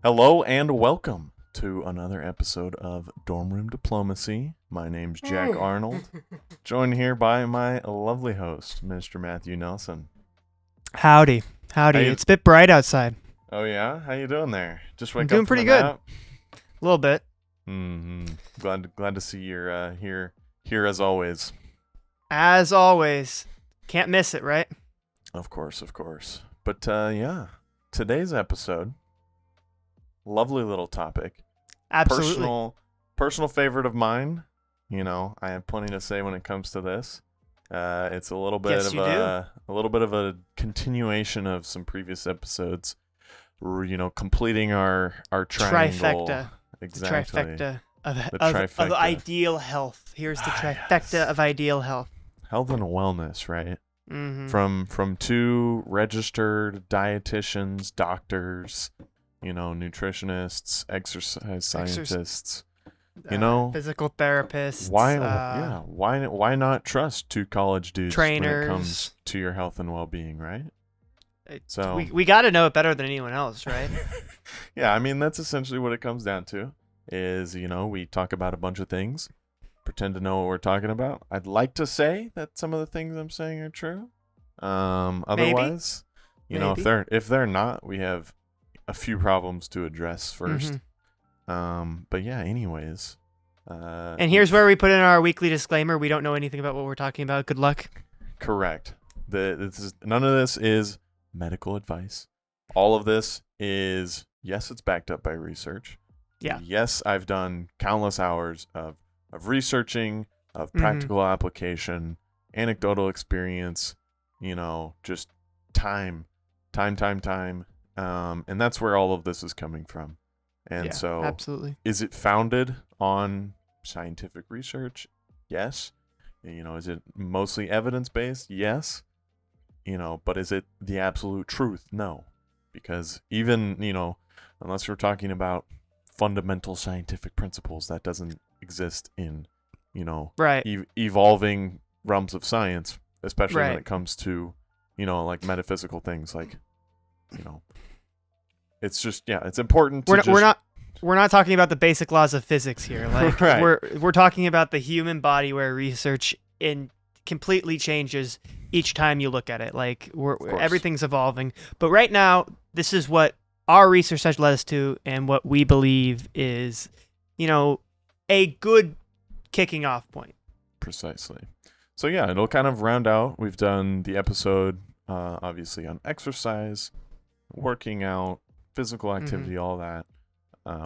Hello and welcome to another episode of Dormroom Diplomacy. My name's Jack Arnold, joined here by my lovely host, Mr. Matthew Nelson. Howdy. It's a bit bright outside. Oh yeah, how you doing there? Just wake I'm doing up from pretty a good. nap? A little bit. Glad to see you're here as always. As always. Can't miss it, right? Of course. But yeah, today's episode, lovely little topic. Absolutely. Personal favorite of mine. You know, I have plenty to say when it comes to this. It's a little bit Yes, of a continuation of some previous episodes. You know, completing our triangle. Trifecta. Exactly. The trifecta The of trifecta. ideal health. Here's the trifecta Yes. of ideal health. Health and wellness, right? Mm-hmm. From two registered dietitians, doctors, you know, nutritionists, exercise scientists. You know, physical therapists. why not trust two college dudes trainers. when it comes to your health and well-being, right? So we got to know it better than anyone else, right? yeah, I mean that's essentially what it comes down to. Is, you know, we talk about a bunch of things, pretend to know what we're talking about. I'd like to say that some of the things I'm saying are true. Otherwise, you know, if they're not, we have a few problems to address first. But yeah, anyways. And here's where we put in our weekly disclaimer. We don't know anything about what we're talking about. Good luck. Correct. None of this is medical advice. All of this is, yes, it's backed up by research. Yeah. Yes, I've done countless hours of researching, of practical application, anecdotal experience, you know, just time. And that's where all of this is coming from. And so absolutely. Is it founded on scientific research? Yes. You know, is it mostly evidence-based? Yes. You know, but is it the absolute truth? No. Because even, you know, unless we're talking about fundamental scientific principles, that doesn't exist in, you know, evolving realms of science, especially when it comes to, you know, like metaphysical things, like, you know, it's just, yeah, it's important to we're not talking about the basic laws of physics here. Like we're talking about the human body, where research completely changes each time you look at it. Like everything's evolving. But right now, this is what our research has led us to, and what we believe is, you know, a good kicking off point. Precisely. So yeah, it'll kind of round out. We've done the episode, obviously, on exercise, working out, physical activity, all that.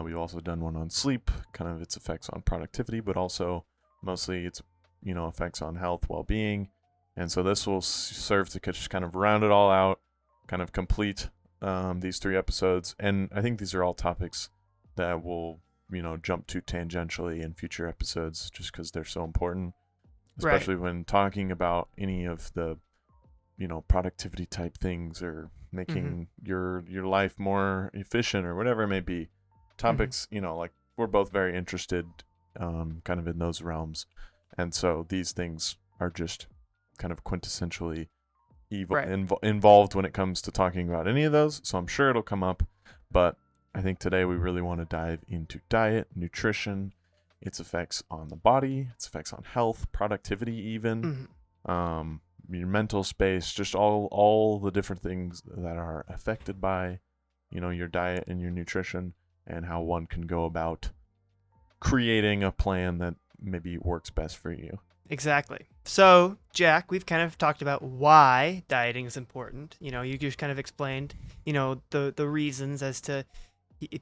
We've also done one on sleep, kind of its effects on productivity, but also mostly its, you know, effects on health, well-being. And so this will serve to just kind of round it all out, kind of complete these 3 episodes. And I think these are all topics that we'll, you know, jump to tangentially in future episodes, just because they're so important, especially when talking about any of the, you know, productivity type things, or making your life more efficient, or whatever it may be. Topics, you know, like we're both very interested kind of in those realms. And so these things are just kind of quintessentially involved when it comes to talking about any of those. So I'm sure it'll come up. But I think today we really want to dive into diet, nutrition, its effects on the body, its effects on health, productivity even, your mental space, just all the different things that are affected by, you know, your diet and your nutrition, and how one can go about creating a plan that maybe works best for you. Exactly. So, Jack, we've kind of talked about why dieting is important. You know, you just kind of explained, you know, the reasons as to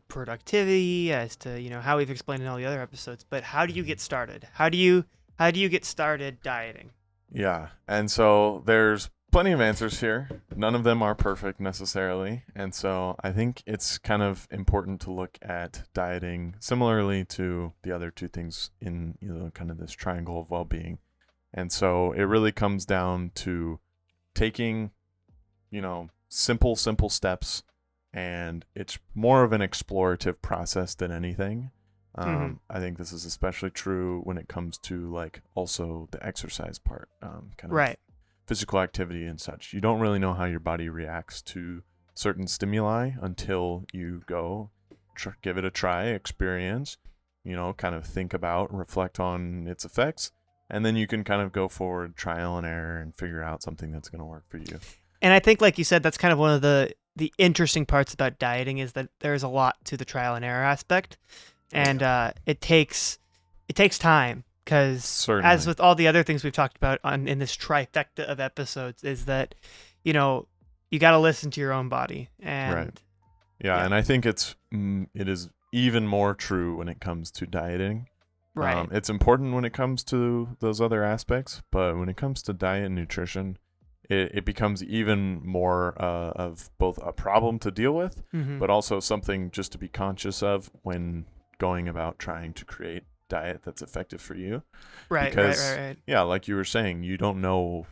productivity, as to, you know, how we've explained in all the other episodes. But how do you get started? How do you get started dieting? Yeah. And so there's plenty of answers here. None of them are perfect necessarily. And so I think it's kind of important to look at dieting similarly to the other 2 things in, you know, kind of this triangle of well-being. And so it really comes down to taking, you know, simple steps, and it's more of an explorative process than anything. I think this is especially true when it comes to, like, also the exercise part, kind of physical activity and such. You don't really know how your body reacts to certain stimuli until you go give it a try, experience, kind of think about, reflect on its effects, and then you can kind of go forward, trial and error, and figure out something that's going to work for you. And I think, like you said, that's kind of one of the interesting parts about dieting is that there's a lot to the trial and error aspect, and it takes time, because as with all the other things we've talked about in this trifecta of episodes, is that you got to listen to your own body. And right. Yeah, and I think it is even more true when it comes to dieting. Right. It's important when it comes to those other aspects, but when it comes to diet and nutrition, it becomes even more of both a problem to deal with, but also something just to be conscious of when going about trying to create diet that's effective for you. Right, because, right. Yeah, like you were saying, you don't know,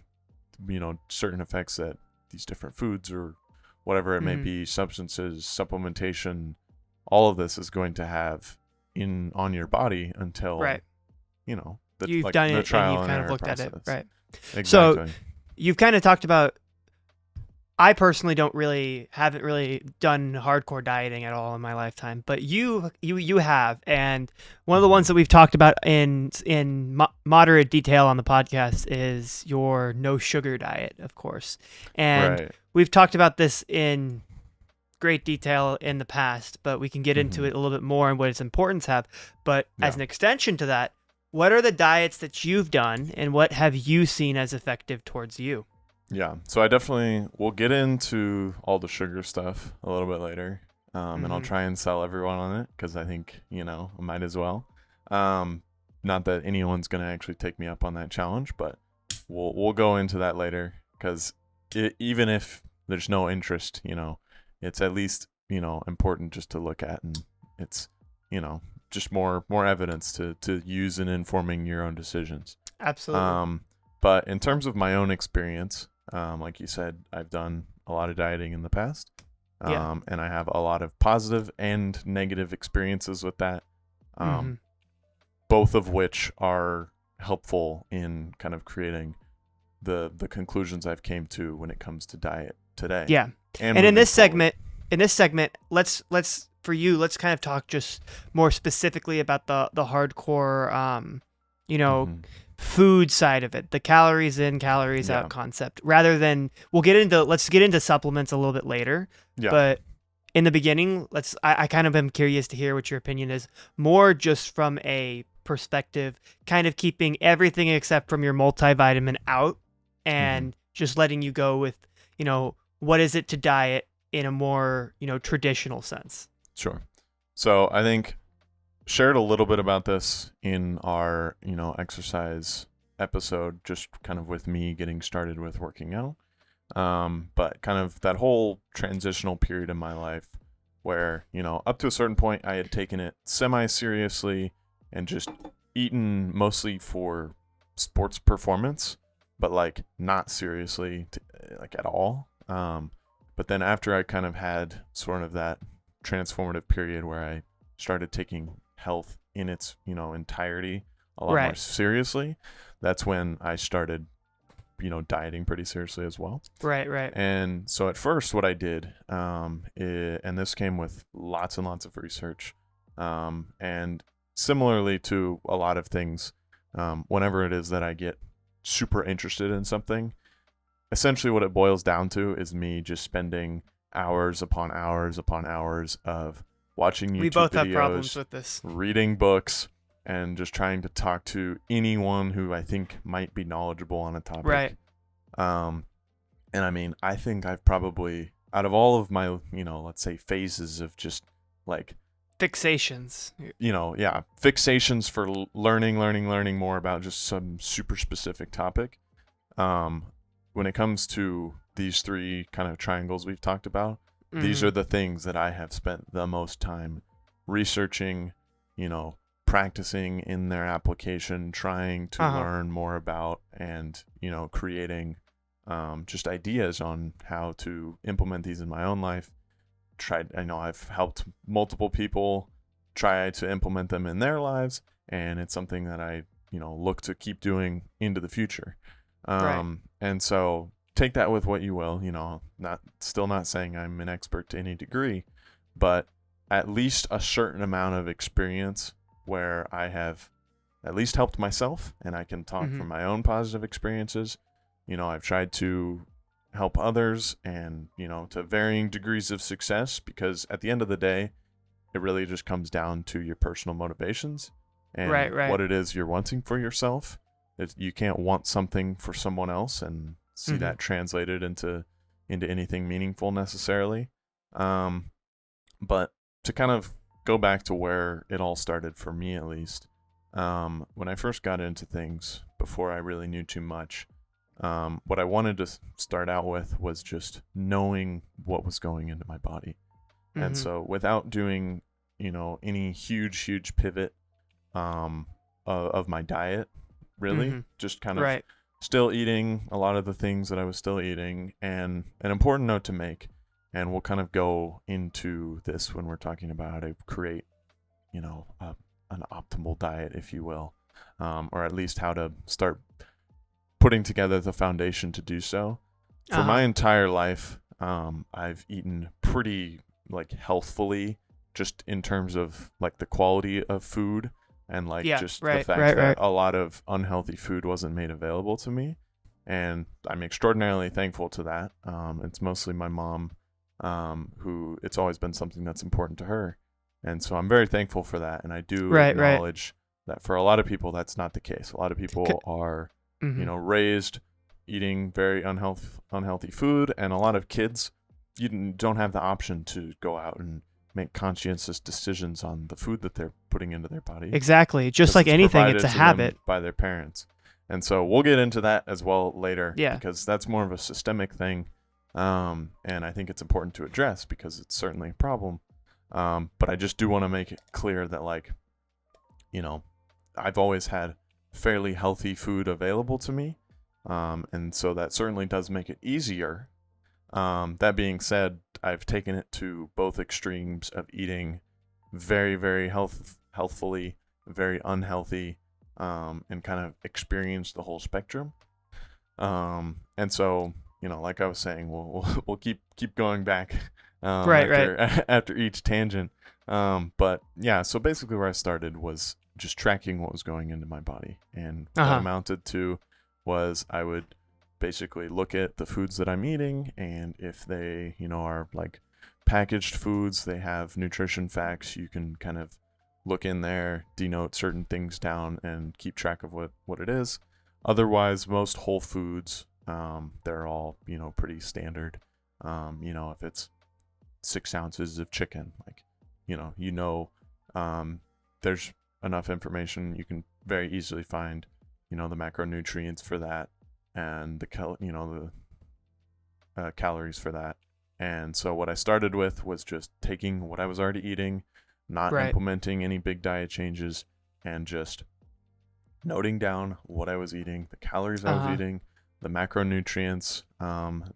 certain effects that these different foods or whatever it may be, substances, supplementation, all of this is going to have on your body until, you've done it and you've kind of looked at it. Right. Exactly. So you've kind of talked about, I personally haven't really done hardcore dieting at all in my lifetime, but you have, and one of the ones that we've talked about in moderate detail on the podcast is your no sugar diet, of course. And we've talked about this in great detail in the past, but we can get into it a little bit more and what its importance have. But as an extension to that, what are the diets that you've done and what have you seen as effective towards you? Yeah, so I definitely will get into all the sugar stuff a little bit later, and I'll try and sell everyone on it because I think, I might as well. Not that anyone's going to actually take me up on that challenge, but we'll go into that later because even if there's no interest, it's at least, important just to look at, and it's, just more evidence to use in informing your own decisions. Absolutely. But in terms of my own experience, like you said, I've done a lot of dieting in the past, and I have a lot of positive and negative experiences with that, both of which are helpful in kind of creating the conclusions I've came to when it comes to diet today. Yeah, and in this segment, let's kind of talk just more specifically about the hardcore, food side of it, the calories in, calories out concept, rather than let's get into supplements a little bit later. Yeah. But in the beginning, I kind of am curious to hear what your opinion is, more just from a perspective, kind of keeping everything except from your multivitamin out and just letting you go with, what is it to diet in a more, traditional sense. Sure. So I think shared a little bit about this in our, exercise episode, just kind of with me getting started with working out. But kind of that whole transitional period in my life where, up to a certain point, I had taken it semi-seriously and just eaten mostly for sports performance, but not seriously, at all. But then after I kind of had sort of that transformative period where I started taking health in its entirety a lot more seriously, that's when I started dieting pretty seriously as well. Right. And so at first what I did, and this came with lots and lots of research, and similarly to a lot of things, whenever it is that I get super interested in something, essentially what it boils down to is me just spending hours upon hours upon hours of watching YouTube videos. We both have problems with this. Reading books, and just trying to talk to anyone who I think might be knowledgeable on a topic. Right. And I mean, I think I've probably, out of all of my, let's say phases of just fixations. Fixations for learning more about just some super specific topic. When it comes to these three kind of triangles we've talked about, these are the things that I have spent the most time researching, practicing in their application, trying to learn more about, and, creating just ideas on how to implement these in my own life. I've helped multiple people try to implement them in their lives, and it's something that I, look to keep doing into the future. And so take that with what you will, not saying I'm an expert to any degree, but at least a certain amount of experience where I have at least helped myself, and I can talk from my own positive experiences. I've tried to help others, and to varying degrees of success, because at the end of the day, it really just comes down to your personal motivations and right. what it is you're wanting for yourself. You can't want something for someone else and see that translated into anything meaningful necessarily. But to kind of go back to where it all started for me, at least, when I first got into things, before I really knew too much, what I wanted to start out with was just knowing what was going into my body. And so without doing, any huge pivot of my diet, really, just kind of still eating a lot of the things that I was still eating. And an important note to make, and we'll kind of go into this when we're talking about how to create, an optimal diet, if you will, or at least how to start putting together the foundation to do so. For my entire life, I've eaten pretty healthfully, just in terms of the quality of food, and the fact that a lot of unhealthy food wasn't made available to me. And I'm extraordinarily thankful to that. It's mostly my mom, who it's always been something that's important to her. And so I'm very thankful for that. And I do acknowledge that for a lot of people, that's not the case. A lot of people are, raised eating very unhealthy food. And a lot of kids, you don't have the option to go out and make conscientious decisions on the food that they're putting into their body. Exactly. Just like anything, it's a habit by their parents. And so we'll get into that as well later, because that's more of a systemic thing. And I think it's important to address because it's certainly a problem. But I just do want to make it clear that I've always had fairly healthy food available to me. And so that certainly does make it easier. That being said, I've taken it to both extremes of eating very, very healthfully, very unhealthy, and kind of experienced the whole spectrum. And so, like I was saying, we'll keep going back after each tangent. But yeah, so basically where I started was just tracking what was going into my body, and what it amounted to was I would basically look at the foods that I'm eating, and if they, are packaged foods, they have nutrition facts, you can kind of look in there, denote certain things down, and keep track of what it is. Otherwise, most whole foods, they're all, pretty standard. If it's 6 ounces of chicken, there's enough information, you can very easily find, the macronutrients for that, and the calories for that. And so what I started with was just taking what I was already eating, not implementing any big diet changes, and just noting down what I was eating, the calories I was eating, the macronutrients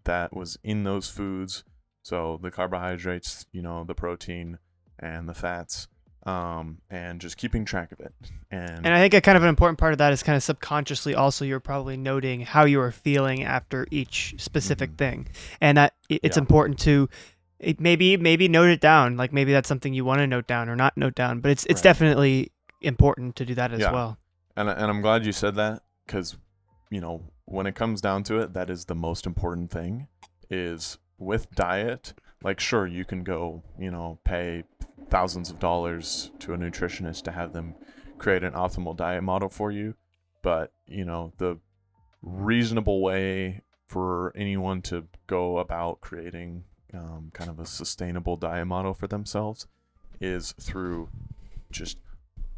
that was in those foods. So the carbohydrates, the protein and the fats, and just keeping track of it. And I think a kind of an important part of that is kind of subconsciously also you're probably noting how you are feeling after each specific thing. And that it's important to maybe note it down. Maybe that's something you want to note down or not note down, but it's definitely important to do that as well. And I'm glad you said that, because, when it comes down to it, that is the most important thing. Is with diet, sure, you can go, pay thousands of dollars to a nutritionist to have them create an optimal diet model for you. But, the reasonable way for anyone to go about creating kind of a sustainable diet model for themselves is through just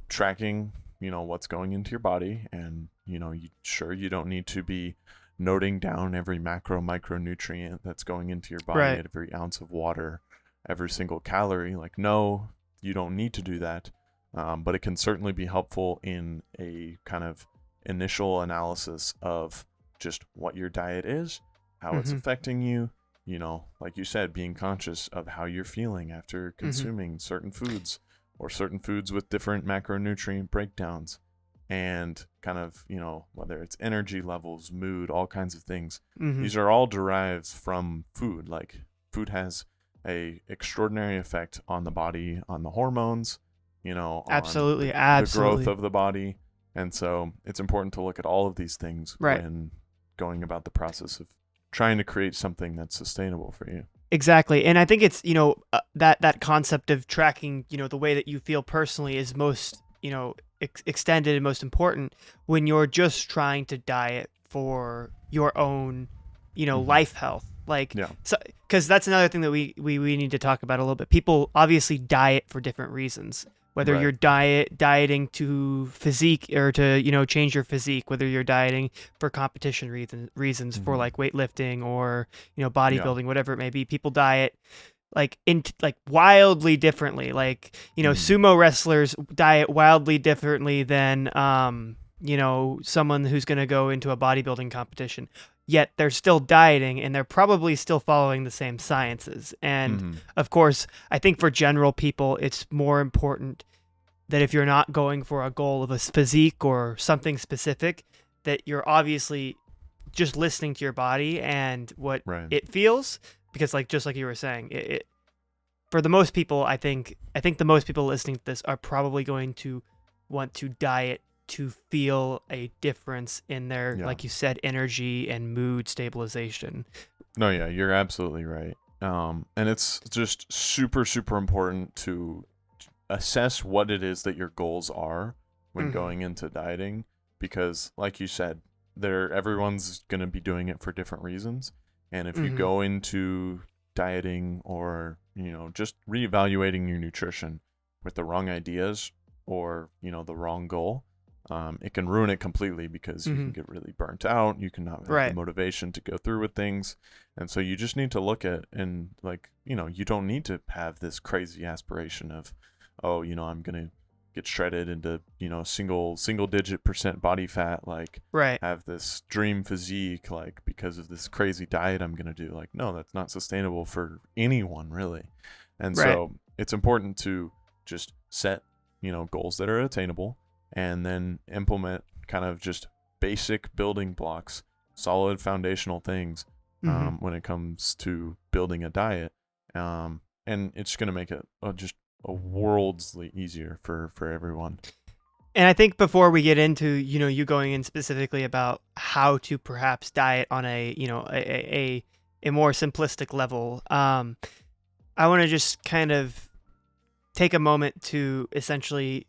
tracking, what's going into your body. And, you don't need to be noting down every micronutrient that's going into your body, at every ounce of water, every single calorie. No, you don't need to do that. But it can certainly be helpful in a kind of initial analysis of just what your diet is, how it's affecting you, like you said, being conscious of how you're feeling after consuming certain foods, or certain foods with different macronutrient breakdowns, and kind of, whether it's energy levels, mood, all kinds of things. These are all derived from food. Food has a extraordinary effect on the body, on the hormones, on Absolutely. the growth of the body. And so it's important to look at all of these things when going about the process of trying to create something that's sustainable for you. Exactly. And I think it's, that concept of tracking, the way that you feel personally is most, extended and most important when you're just trying to diet for your own, life health. Because that's another thing that we need to talk about a little bit. People obviously diet for different reasons. Whether you're dieting to physique or to change your physique, whether you're dieting for competition reasons for like weightlifting or bodybuilding, whatever it may be, people diet like wildly differently. Like sumo wrestlers diet wildly differently than someone who's going to go into a bodybuilding competition. Yet they're still dieting and they're probably still following the same sciences. And of course, I think for general people, it's more important that if you're not going for a goal of a physique or something specific, that you're obviously just listening to your body and what it feels. Because just like you were saying, it for the most people, I think the most people listening to this are probably going to want to diet to feel a difference in their, like you said, energy and mood stabilization. No, yeah, you're absolutely right. And it's just super, super important to assess what it is that your goals are when going into dieting, because like you said, everyone's going to be doing it for different reasons. And if you go into dieting or, just reevaluating your nutrition with the wrong ideas or, the wrong goal, it can ruin it completely because you can get really burnt out. You can not have the motivation to go through with things. And so you just need to look at and you don't need to have this crazy aspiration of, I'm going to get shredded into, single digit % body fat, have this dream physique, because of this crazy diet I'm going to do. No, that's not sustainable for anyone really. And so it's important to just set, goals that are attainable, and then implement kind of just basic building blocks, solid foundational things when it comes to building a diet. And it's going to make it just a worldsly easier for everyone. And I think before we get into, you going in specifically about how to perhaps diet on a more simplistic level, I want to just kind of take a moment to essentially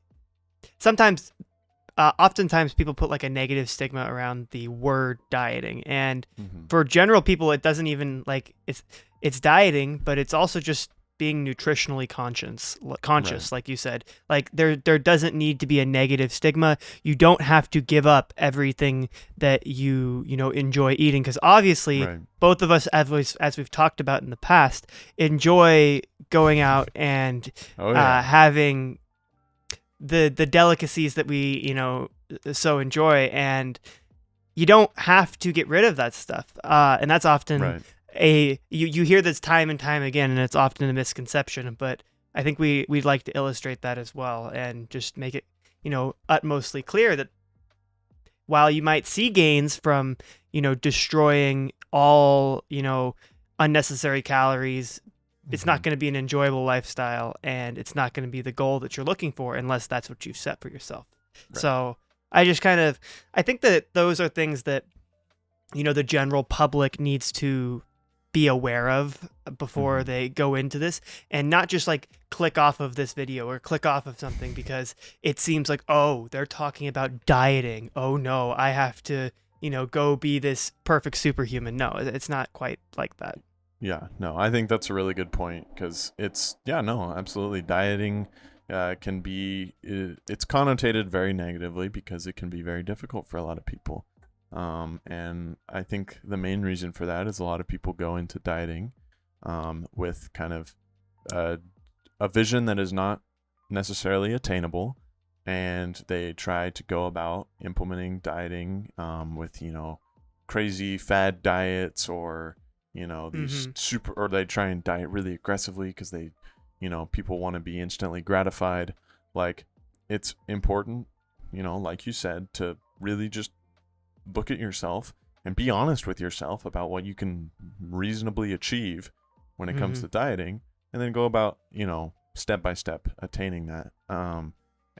oftentimes people put like a negative stigma around the word dieting, and for general people it doesn't even it's dieting, but it's also just being nutritionally conscious, like you said. There doesn't need to be a negative stigma. You don't have to give up everything that you enjoy eating, because obviously both of us, as we've talked about in the past, enjoy going out and having the delicacies that we so enjoy, and you don't have to get rid of that stuff, and that's often you hear this time and time again, and it's often a misconception, but I think we'd like to illustrate that as well and just make it utmostly clear that while you might see gains from destroying all unnecessary calories, it's not going to be an enjoyable lifestyle, and it's not going to be the goal that you're looking for unless that's what you set for yourself. So I think that those are things that the general public needs to be aware of before they go into this, and not just click off of this video or click off of something because it seems like, oh, they're talking about dieting. Oh no, I have to, go be this perfect superhuman. No, it's not quite like that. Yeah, no, I think that's a really good point, because absolutely. Dieting can be, it's connotated very negatively because it can be very difficult for a lot of people. And I think the main reason for that is a lot of people go into dieting with kind of a vision that is not necessarily attainable, and they try to go about implementing dieting with crazy fad diets, or these or they try and diet really aggressively because they people want to be instantly gratified. It's important, like you said, to really just look at yourself and be honest with yourself about what you can reasonably achieve when it comes to dieting, and then go about, step by step attaining that.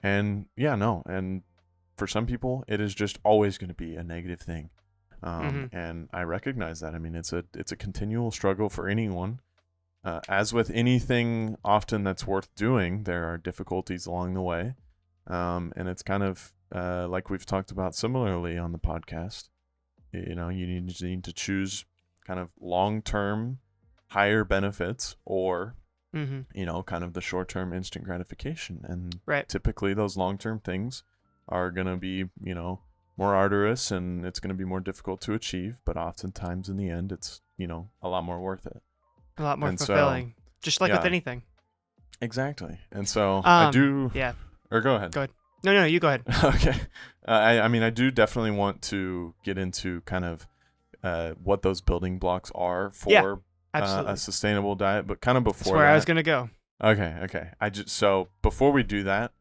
And for some people, it is just always going to be a negative thing. And I recognize that. I mean, it's a continual struggle for anyone. As with anything often that's worth doing, there are difficulties along the way. And it's kind of like we've talked about similarly on the podcast. You need to choose kind of long-term higher benefits or, kind of the short-term instant gratification. And typically those long-term things are going to be, more arduous, and it's going to be more difficult to achieve. But oftentimes in the end, it's, a lot more worth it. A lot more fulfilling. Just like with anything. Exactly. And so I do. Yeah. Or go ahead. Go ahead. No, you go ahead. Okay. I do definitely want to get into kind of what those building blocks are for a sustainable diet, but kind of before that's where I was going to go. Okay. So before we do that,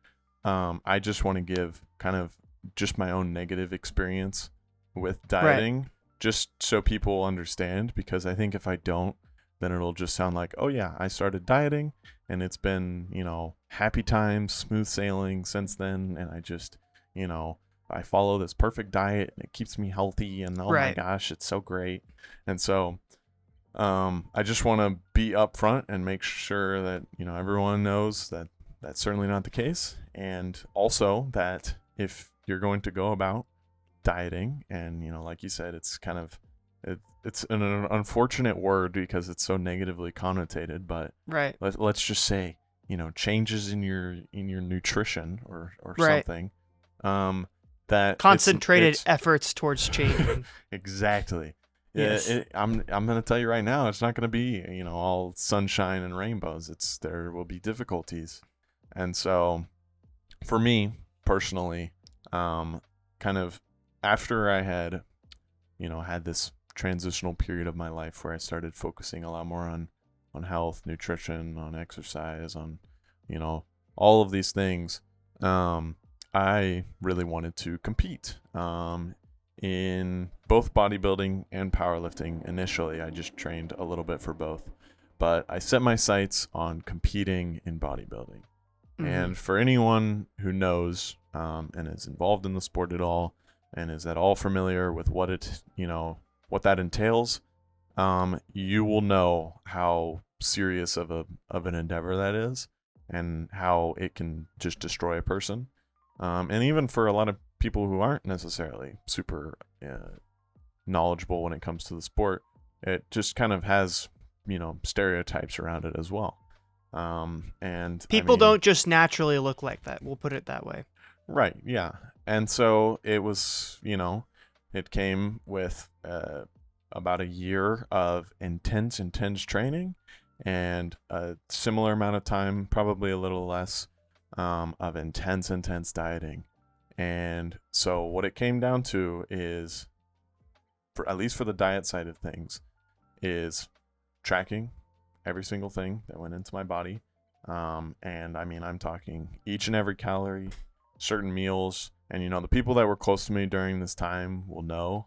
I just want to give kind of just my own negative experience with dieting, just so people understand, because I think if I don't, then it'll just sound like, oh yeah, I started dieting and it's been, happy times, smooth sailing since then. And I just, I follow this perfect diet and it keeps me healthy and oh my gosh, it's so great. And so, I just want to be upfront and make sure that, everyone knows that that's certainly not the case. And also that if you're going to go about dieting and, like you said, it's kind of, it's an unfortunate word because it's so negatively connotated, but let's just say, changes in your nutrition or something, that concentrated efforts towards changing. Exactly. Yes. I'm going to tell you right now, it's not going to be, all sunshine and rainbows. There will be difficulties. And so for me personally, kind of after I had, had this transitional period of my life where I started focusing a lot more on health, nutrition, on exercise, on, all of these things, I really wanted to compete in both bodybuilding and powerlifting. Initially, I just trained a little bit for both, but I set my sights on competing in bodybuilding. And for anyone who knows and is involved in the sport at all and is at all familiar with what it, what that entails, you will know how serious of an endeavor that is and how it can just destroy a person. And even for a lot of people who aren't necessarily super knowledgeable when it comes to the sport, it just kind of has, stereotypes around it as well. And people don't just naturally look like that. We'll put it that way. Right. Yeah. And so it was, it came with about a year of intense training and a similar amount of time, probably a little less, of intense dieting. And so what it came down to is, for at least for the diet side of things, is tracking every single thing that went into my body. And I'm talking each and every calorie, certain meals, and the people that were close to me during this time will know.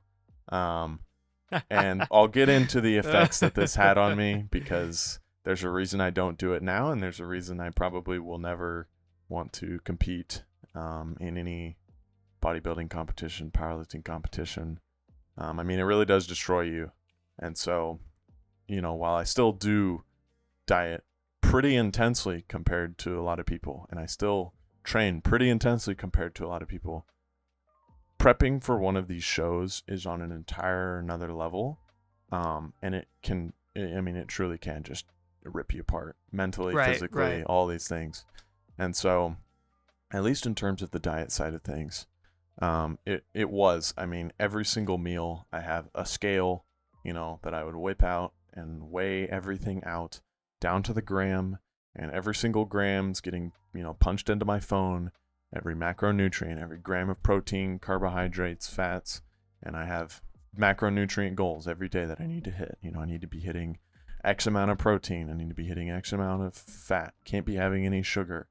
And I'll get into the effects that this had on me, because there's a reason I don't do it now, and there's a reason I probably will never want to compete in any bodybuilding competition, powerlifting competition. It really does destroy you. And so, while I still do diet pretty intensely compared to a lot of people, and I still train pretty intensely compared to a lot of people, prepping for one of these shows is on an entire another level. And it truly can just rip you apart mentally, physically, all these things. And so, at least in terms of the diet side of things, it was, every single meal I have a scale, that I would whip out and weigh everything out down to the gram, and every single gram's getting, punched into my phone, every macronutrient, every gram of protein, carbohydrates, fats, and I have macronutrient goals every day that I need to hit. I need to be hitting X amount of protein, I need to be hitting X amount of fat, can't be having any sugar,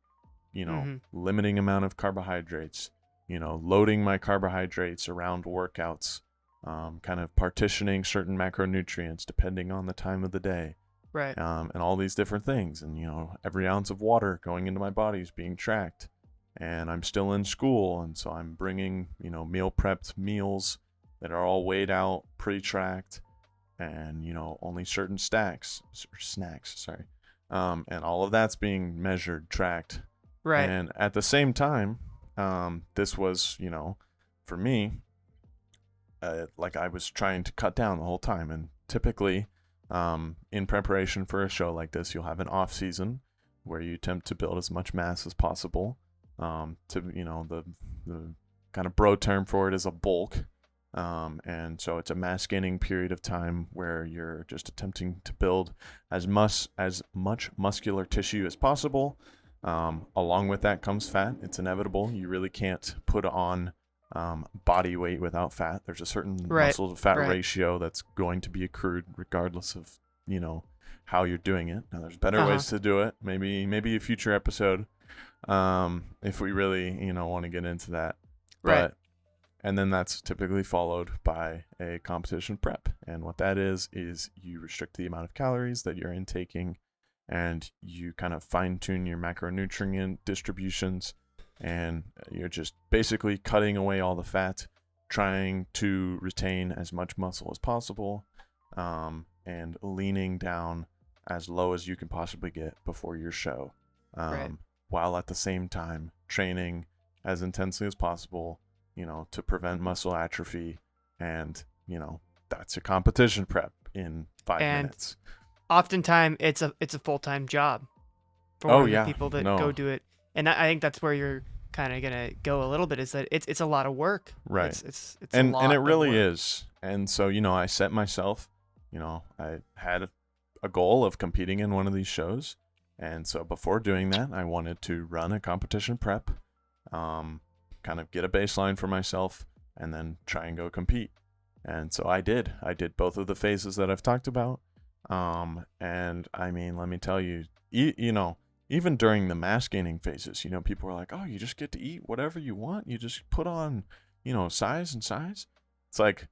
limiting amount of carbohydrates, loading my carbohydrates around workouts, kind of partitioning certain macronutrients depending on the time of the day. Right. And all these different things. And, every ounce of water going into my body is being tracked. And I'm still in school. And so I'm bringing, meal prepped meals that are all weighed out, pre-tracked, and, only certain snacks, sorry. And all of that's being measured, tracked. Right. And at the same time, this was, for me, like I was trying to cut down the whole time. And typically, in preparation for a show like this, you'll have an off season where you attempt to build as much mass as possible. The kind of bro term for it is a bulk. And so it's a mass gaining period of time where you're just attempting to build as much muscular tissue as possible. Along with that comes fat. It's inevitable. You really can't put on body weight without fat. There's a certain muscle to fat ratio that's going to be accrued regardless of, how you're doing it. Now there's better ways to do it. Maybe a future episode, if we really, want to get into that. Right. And then that's typically followed by a competition prep. And what that is you restrict the amount of calories that you're intaking, and you kind of fine tune your macronutrient distributions. And you're just basically cutting away all the fat, trying to retain as much muscle as possible, and leaning down as low as you can possibly get before your show, while at the same time training as intensely as possible, to prevent muscle atrophy. And, that's your competition prep in 5 minutes. Oftentimes it's a full-time job for the people that go do it. And I think that's where you're kind of gonna go a little bit. Is that it's a lot of work, right? It's and a lot and it really of work. is. And so I set myself, I had a goal of competing in one of these shows, and so before doing that, I wanted to run a competition prep, kind of get a baseline for myself, and then try and go compete. And so I did both of the phases that I've talked about, and I mean, let me tell you, even during the mass gaining phases, people were like, oh, you just get to eat whatever you want. You just put on, size and size. It's like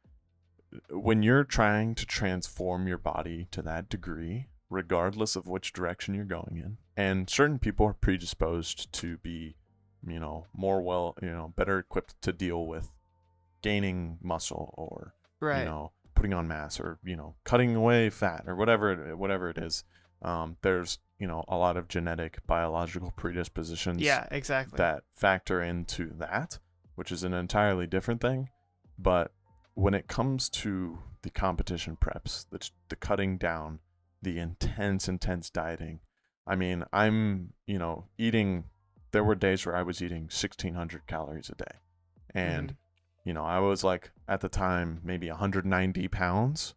when you're trying to transform your body to that degree, regardless of which direction you're going in, and certain people are predisposed to be, better equipped to deal with gaining muscle or, putting on mass or, cutting away fat or whatever it is. There's, a lot of genetic, biological predispositions. Yeah, exactly. That factor into that, which is an entirely different thing. But when it comes to the competition preps, the cutting down, the intense dieting, I mean, I'm, eating, there were days where I was eating 1,600 calories a day. And, I was like, at the time, maybe 190 pounds.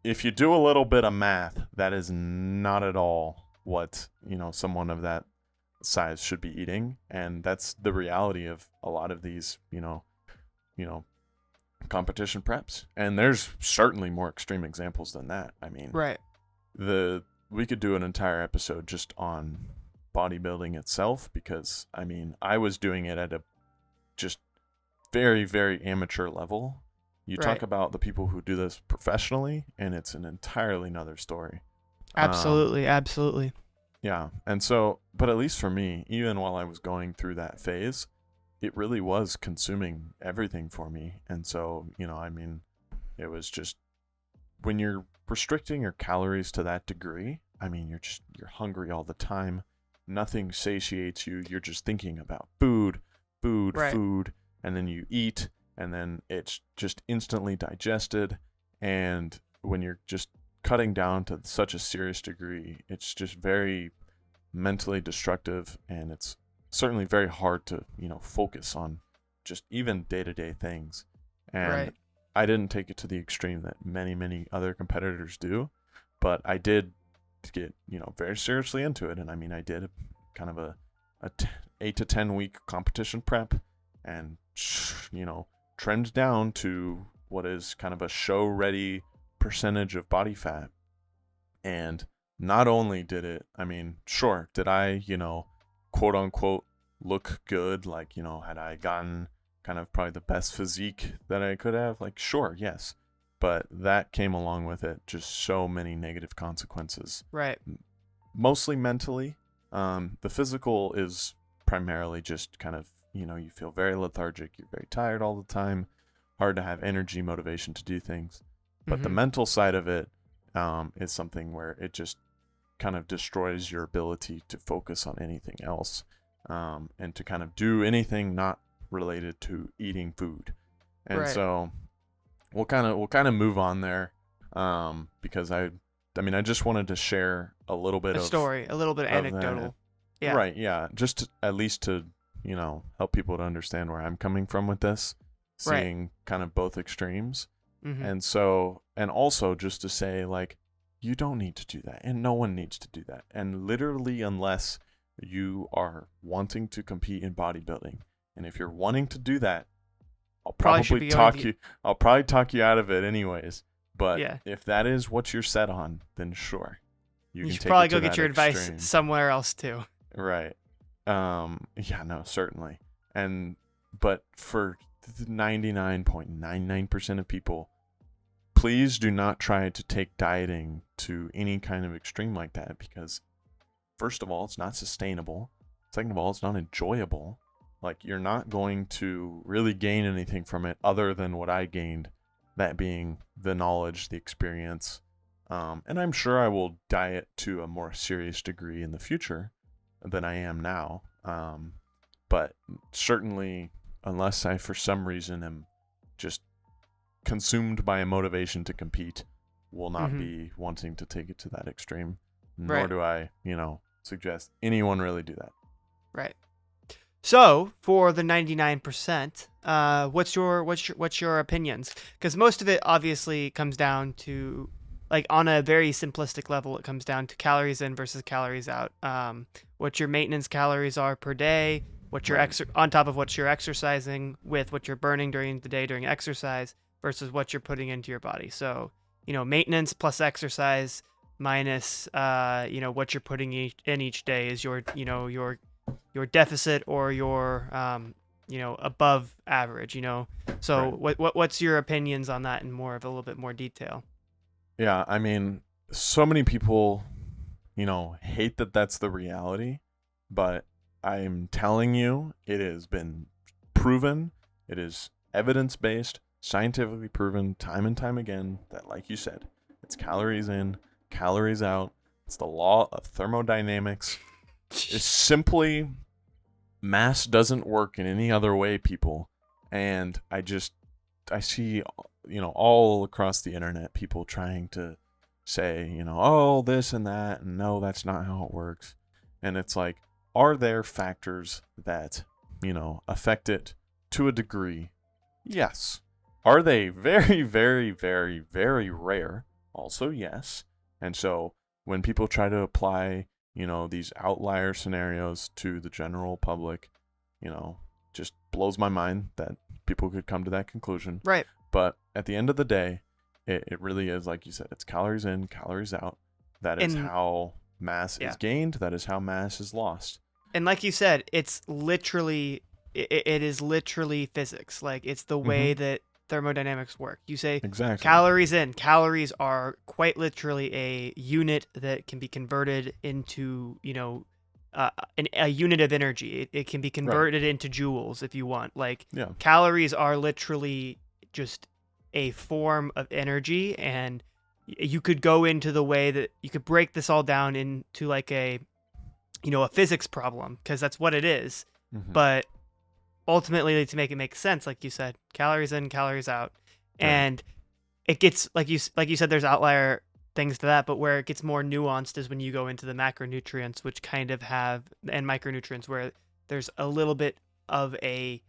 If you do a little bit of math, that is not at all what, someone of that size should be eating. And that's the reality of a lot of these, competition preps. And there's certainly more extreme examples than that. I mean, we could do an entire episode just on bodybuilding itself, because I mean, I was doing it at a just very, very amateur level. You talk about the people who do this professionally, and it's an entirely another story. Absolutely. Yeah. And so, but at least for me, even while I was going through that phase, it really was consuming everything for me. And so, I mean, it was just, when you're restricting your calories to that degree, I mean, you're hungry all the time. Nothing satiates you. You're just thinking about food, and then you eat, and then it's just instantly digested. And when you're just cutting down to such a serious degree, it's just very mentally destructive, and it's certainly very hard to, focus on just even day-to-day things. And I didn't take it to the extreme that many, many other competitors do, but I did get, very seriously into it. And I mean, I did kind of a 8 to 10 week competition prep, and, trimmed down to what is kind of a show ready percentage of body fat. And not only did it, I mean, sure, did I, quote unquote, look good? Like, had I gotten kind of probably the best physique that I could have? Like, sure, yes. but that came along with it just so many negative consequences. Right. Mostly mentally. The physical is primarily just kind of, you feel very lethargic, you're very tired all the time, hard to have energy, motivation to do things. But the mental side of it is something where it just kind of destroys your ability to focus on anything else, and to kind of do anything not related to eating food. And so we'll kind of move on there, because I just wanted to share a little bit a story, a little bit anecdotal. Yeah. Right. Yeah. Just at least to, help people to understand where I'm coming from with this, seeing kind of both extremes. And so, and also just to say, like, you don't need to do that, and no one needs to do that. And literally, unless you are wanting to compete in bodybuilding, and if you're wanting to do that, I'll probably talk you out of it anyways. But if that is what you're set on, then sure. You should probably go get your advice somewhere else too. Right. Yeah, no, certainly. But for 99.99% of people, please do not try to take dieting to any kind of extreme like that, because first of all, it's not sustainable. Second of all, it's not enjoyable. Like, you're not going to really gain anything from it other than what I gained, that being the knowledge, the experience. And I'm sure I will diet to a more serious degree in the future than I am now. But certainly, unless I, for some reason, am just consumed by a motivation to compete, will not be wanting to take it to that extreme. Nor do I, suggest anyone really do that. Right. So for the 99%, what's your opinions? Because most of it obviously comes down to, like, on a very simplistic level, it comes down to calories in versus calories out. What your maintenance calories are per day, what you're on top of what you're exercising with, what you're burning during the day during exercise versus what you're putting into your body. So, maintenance plus exercise minus, what you're putting in each day is your deficit or your, above average, So what's your opinions on that in more of a little bit more detail? Yeah, I mean, so many people, hate that that's the reality, but I'm telling you, it has been proven, it is evidence-based, scientifically proven time and time again that, like you said, it's calories in, calories out. It's the law of thermodynamics. It's simply, mass doesn't work in any other way, people. And I see, all across the internet, people trying to say, oh, this and that, and no, that's not how it works. And it's like, are there factors that, affect it to a degree? Yes. Are they very, very, very, very rare? Also, yes. And so when people try to apply, these outlier scenarios to the general public, just blows my mind that people could come to that conclusion. Right. But at the end of the day, it really is, like you said, it's calories in, calories out. That is how mass is gained. That is how mass is lost. And like you said, it's literally, it is literally physics. Like, it's the way that thermodynamics work. You say calories in. Calories are quite literally a unit that can be converted into, a unit of energy. It can be converted into joules if you want. Like, calories are literally just a form of energy, and you could go into the way that you could break this all down into like a physics problem, because that's what it is. But ultimately, to make it make sense, like you said, calories in, calories out. And it gets, like you said, there's outlier things to that, but where it gets more nuanced is when you go into the macronutrients, which kind of have, and micronutrients, where there's a little bit of a,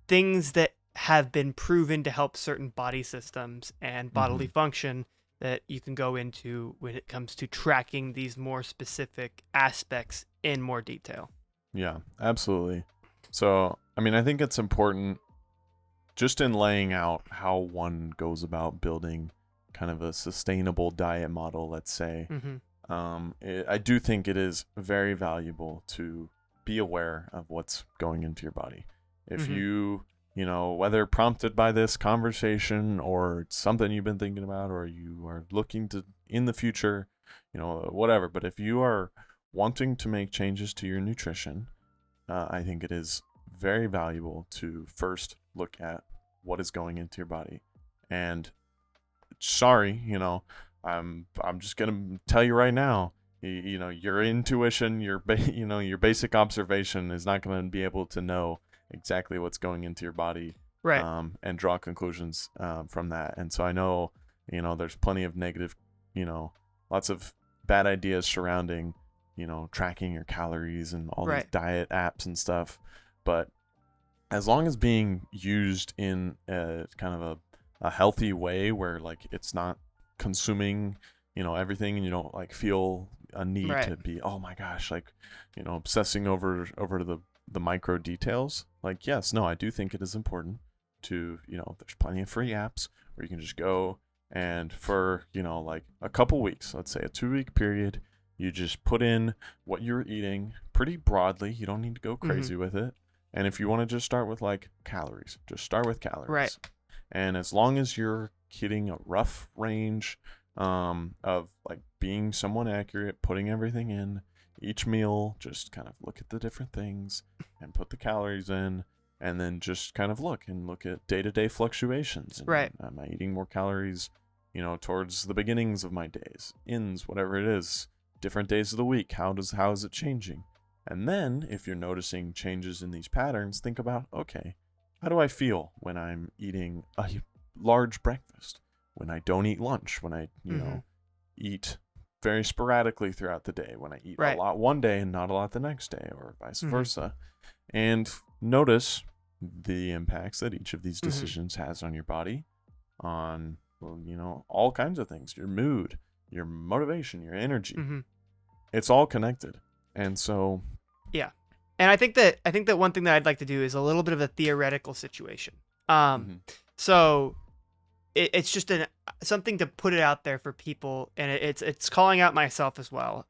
things that have been proven to help certain body systems and bodily function that you can go into when it comes to tracking these more specific aspects in more detail. Yeah, absolutely. So, I think it's important, just in laying out how one goes about building kind of a sustainable diet model, let's say, I do think it is very valuable to be aware of what's going into your body. If you whether prompted by this conversation or it's something you've been thinking about or you are looking to in the future, whatever. But if you are wanting to make changes to your nutrition, I think it is very valuable to first look at what is going into your body. And sorry, I'm just gonna tell you right now, your intuition, your basic observation is not going to be able to know exactly what's going into your body, right? And draw conclusions from that. And so I know, there's plenty of negative, lots of bad ideas surrounding, tracking your calories and all these diet apps and stuff. But as long as being used in a kind of a healthy way where like it's not consuming, everything, and you don't like feel a need to be, oh my gosh, like, obsessing over the micro details. Like, yes, no, I do think it is important to, there's plenty of free apps where you can just go and for, like a couple weeks, let's say a 2-week period, you just put in what you're eating pretty broadly. You don't need to go crazy with it. And if you want to just start with like calories, just start with calories. Right. And as long as you're hitting a rough range of like being somewhat accurate, putting everything in each meal, just kind of look at the different things and put the calories in, and then just kind of look at day-to-day fluctuations. And right. Am I eating more calories, towards the beginnings of my days, ends, whatever it is, different days of the week? How is it changing? And then if you're noticing changes in these patterns, think about, okay, how do I feel when I'm eating a large breakfast, when I don't eat lunch, when I, eat very sporadically throughout the day, when I eat a lot one day and not a lot the next day, or vice versa. And notice the impacts that each of these decisions has on your body, on, all kinds of things, your mood, your motivation, your energy. It's all connected. And so, yeah. And I think that one thing that I'd like to do is a little bit of a theoretical situation. So it's just something to put it out there for people, and it's calling out myself as well.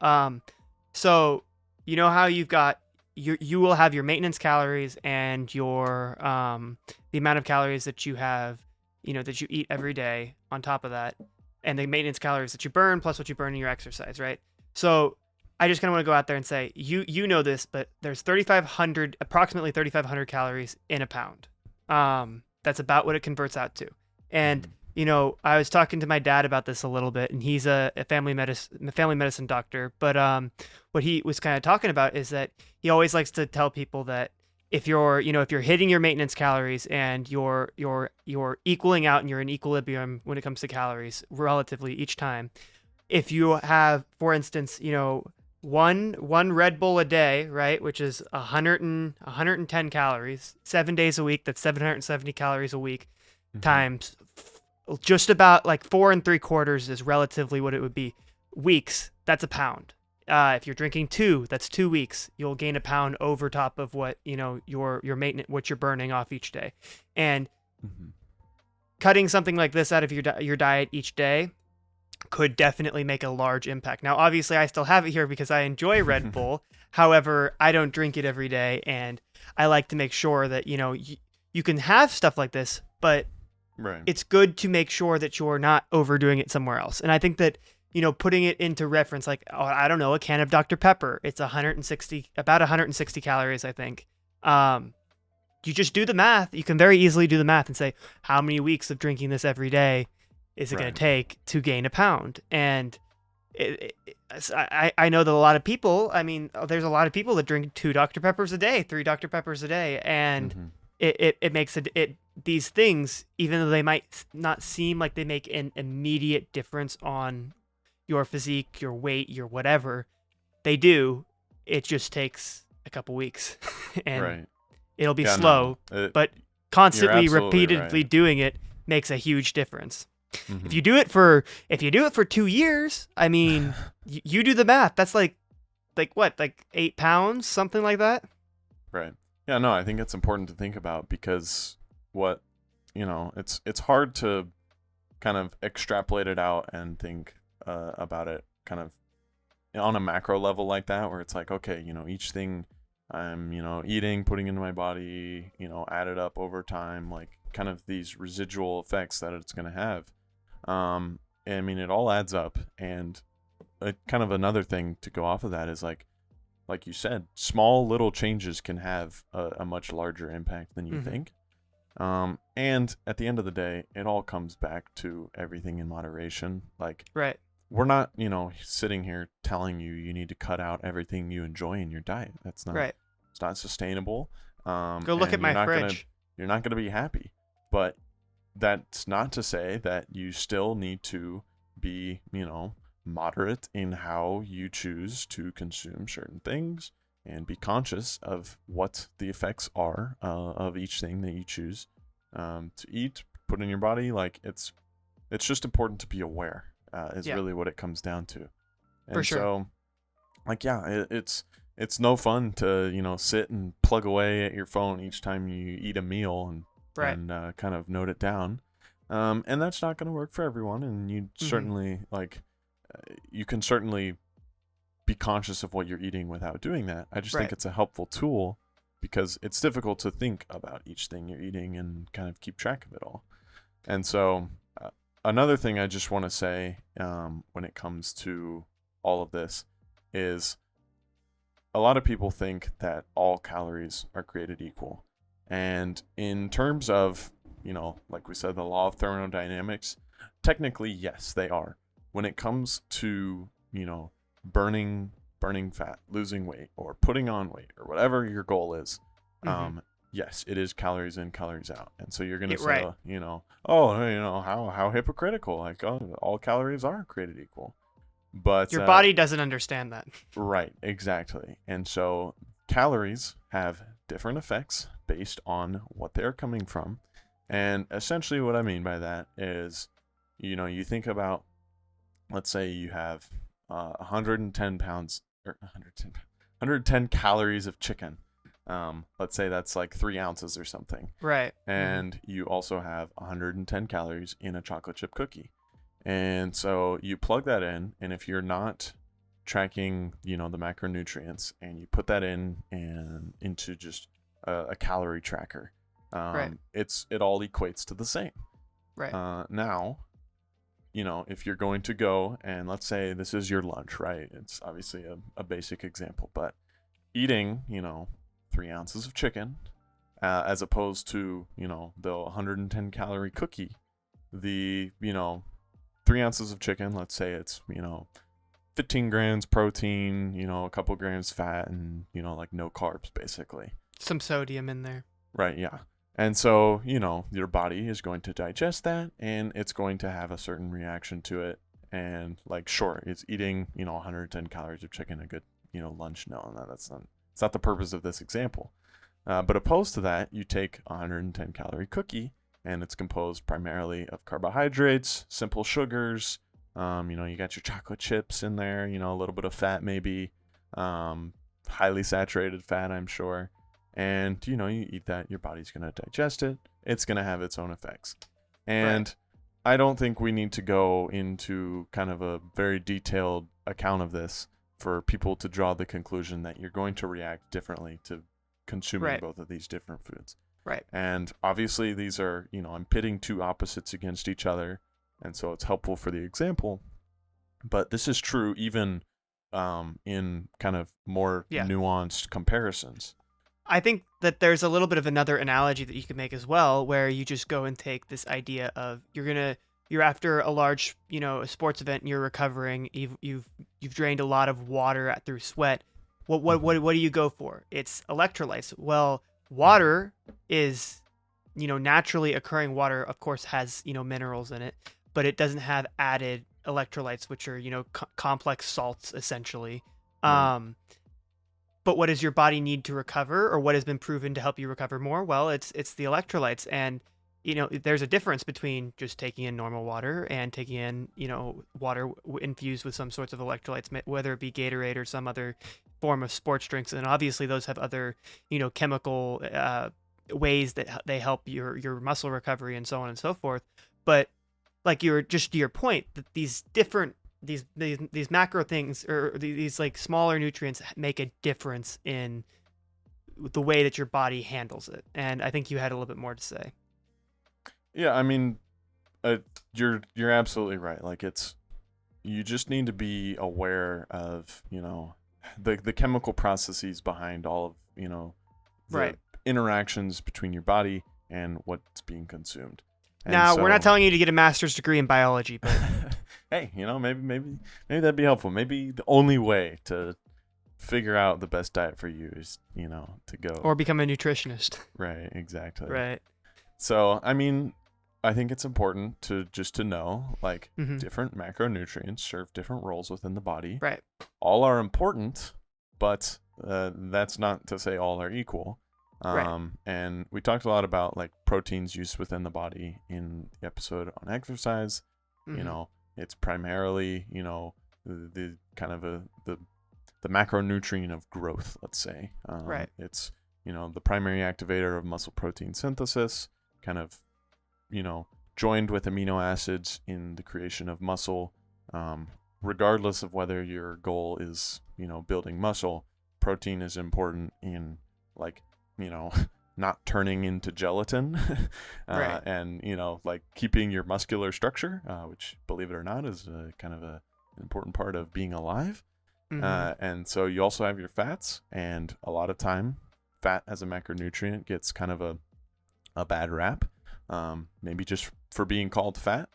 So how you've got you will have your maintenance calories and your the amount of calories that you have, that you eat every day on top of that, and the maintenance calories that you burn plus what you burn in your exercise, right? So I just kind of want to go out there and say, you know this, but there's approximately 3,500 calories in a pound. That's about what it converts out to. And, I was talking to my dad about this a little bit, and he's a family medicine doctor. But what he was kind of talking about is that he always likes to tell people that if you're hitting your maintenance calories and you're equaling out and you're in equilibrium when it comes to calories relatively each time, if you have, for instance, one Red Bull a day, right, which is 110 calories, 7 days a week, that's 770 calories a week, times just about like 4 3/4 is relatively what it would be. Weeks, that's a pound. If you're drinking 2, that's 2 weeks. You'll gain a pound over top of what, your maintenance, what you're burning off each day. And cutting something like this out of your diet each day could definitely make a large impact. Now, obviously, I still have it here because I enjoy Red Bull. However, I don't drink it every day, and I like to make sure that, you can have stuff like this, but it's good to make sure that you're not overdoing it somewhere else. And I think that, putting it into reference, like, I don't know, a can of Dr. Pepper, it's about 160 calories, I think. You just do the math. You can very easily do the math and say, how many weeks of drinking this every day is it going to take to gain a pound? And I know that a lot of people, there's a lot of people that drink 2 Dr. Peppers a day, 3 Dr. Peppers a day. And it makes these things, even though they might not seem like they make an immediate difference on your physique, your weight, your whatever, they do. It just takes a couple weeks and it'll be slow, but constantly, repeatedly doing it makes a huge difference. If you do it for 2 years, you do the math. That's like what, like 8 pounds, something like that. Right. Yeah, no, I think it's important to think about because it's hard to kind of extrapolate it out and think about it kind of on a macro level like that, where it's like, okay, each thing I'm, eating, putting into my body, added up over time, like kind of these residual effects that it's going to have. I mean, it all adds up. And kind of another thing to go off of that is like you said, small little changes can have a much larger impact than you think. And at the end of the day, it all comes back to everything in moderation. Like, right. We're not, sitting here telling you need to cut out everything you enjoy in your diet. That's not, right. It's not sustainable. Go look at my fridge. You're not going to be happy. But that's not to say that you still need to be, moderate in how you choose to consume certain things and be conscious of what the effects are of each thing that you choose to eat, put in your body. Like it's just important to be aware is really what it comes down to. And for sure. So like, it's no fun to, sit and plug away at your phone each time you eat a meal and kind of note it down. And that's not going to work for everyone. And you certainly you can certainly be conscious of what you're eating without doing that. I just think it's a helpful tool because it's difficult to think about each thing you're eating and kind of keep track of it all. And so another thing I just want to say when it comes to all of this is a lot of people think that all calories are created equal. And in terms of, like we said, the law of thermodynamics, technically, yes, they are. When it comes to, burning fat, losing weight, or putting on weight, or whatever your goal is, yes, it is calories in, calories out. And so you're going to say, how hypocritical, like, oh, all calories are created equal. But your body doesn't understand that. Right, exactly. And so calories have different effects based on what they're coming from. And essentially what I mean by that is, you think about, let's say you have 110 pounds or 110 calories of chicken. Let's say that's like 3 ounces or something. Right. And you also have 110 calories in a chocolate chip cookie. And so you plug that in, and if you're not tracking, the macronutrients, and you put that in and into just a calorie tracker, it all equates to the same. Right. Now, if you're going to go and let's say this is your lunch, right? It's obviously a basic example, but eating, 3 ounces of chicken, as opposed to, the 110 calorie cookie, the, 3 ounces of chicken, let's say it's, 15 grams protein, a couple grams fat, and, like no carbs, basically. Some sodium in there. Right, yeah. And so, your body is going to digest that, and it's going to have a certain reaction to it. And, sure, it's eating, 110 calories of chicken a good, lunch. No, it's not the purpose of this example. But opposed to that, you take a 110 calorie cookie, and it's composed primarily of carbohydrates, simple sugars. You got your chocolate chips in there, a little bit of fat maybe, highly saturated fat, I'm sure. And, you eat that, your body's going to digest it. It's going to have its own effects. And I don't think we need to go into kind of a very detailed account of this for people to draw the conclusion that you're going to react differently to consuming both of these different foods. Right. And obviously these are, I'm pitting two opposites against each other. And so it's helpful for the example. But this is true even in kind of more nuanced comparisons. I think that there's a little bit of another analogy that you could make as well, where you just go and take this idea of you're after a large, a sports event, and you're recovering. You've drained a lot of water through sweat. What do you go for? It's electrolytes. Well, water is, naturally occurring water, of course, has, minerals in it, but it doesn't have added electrolytes, which are, complex salts, essentially. But what does your body need to recover, or what has been proven to help you recover more? Well, it's the electrolytes. And, there's a difference between just taking in normal water and taking in, water infused with some sorts of electrolytes, whether it be Gatorade or some other form of sports drinks. And obviously those have other, chemical ways that they help your muscle recovery and so on and so forth. But to your point, that these different these macro things, or these like smaller nutrients, make a difference in the way that your body handles it. And I think you had a little bit more to say. Yeah, I mean, you're absolutely right. Like you just need to be aware of, the chemical processes behind all of, the Right. interactions between your body and what's being consumed. And now, we're not telling you to get a master's degree in biology, but hey, maybe that'd be helpful. Maybe the only way to figure out the best diet for you is, to go or become a nutritionist. Right, exactly. Right. So, I mean, I think it's important to know, like, Mm-hmm. different macronutrients serve different roles within the body. Right. All are important, but that's not to say all are equal. Right. And we talked a lot about, like, proteins used within the body in the episode on exercise. Mm-hmm. It's primarily, the kind of the macronutrient of growth, let's say. Right. It's, the primary activator of muscle protein synthesis, kind of, joined with amino acids in the creation of muscle. Regardless of whether your goal is, building muscle, protein is important in, like, not turning into gelatin Right. and, like, keeping your muscular structure, which, believe it or not, is kind of an important part of being alive. Mm-hmm. And so you also have your fats, and a lot of time fat as a macronutrient gets kind of a bad rap, maybe just for being called fat,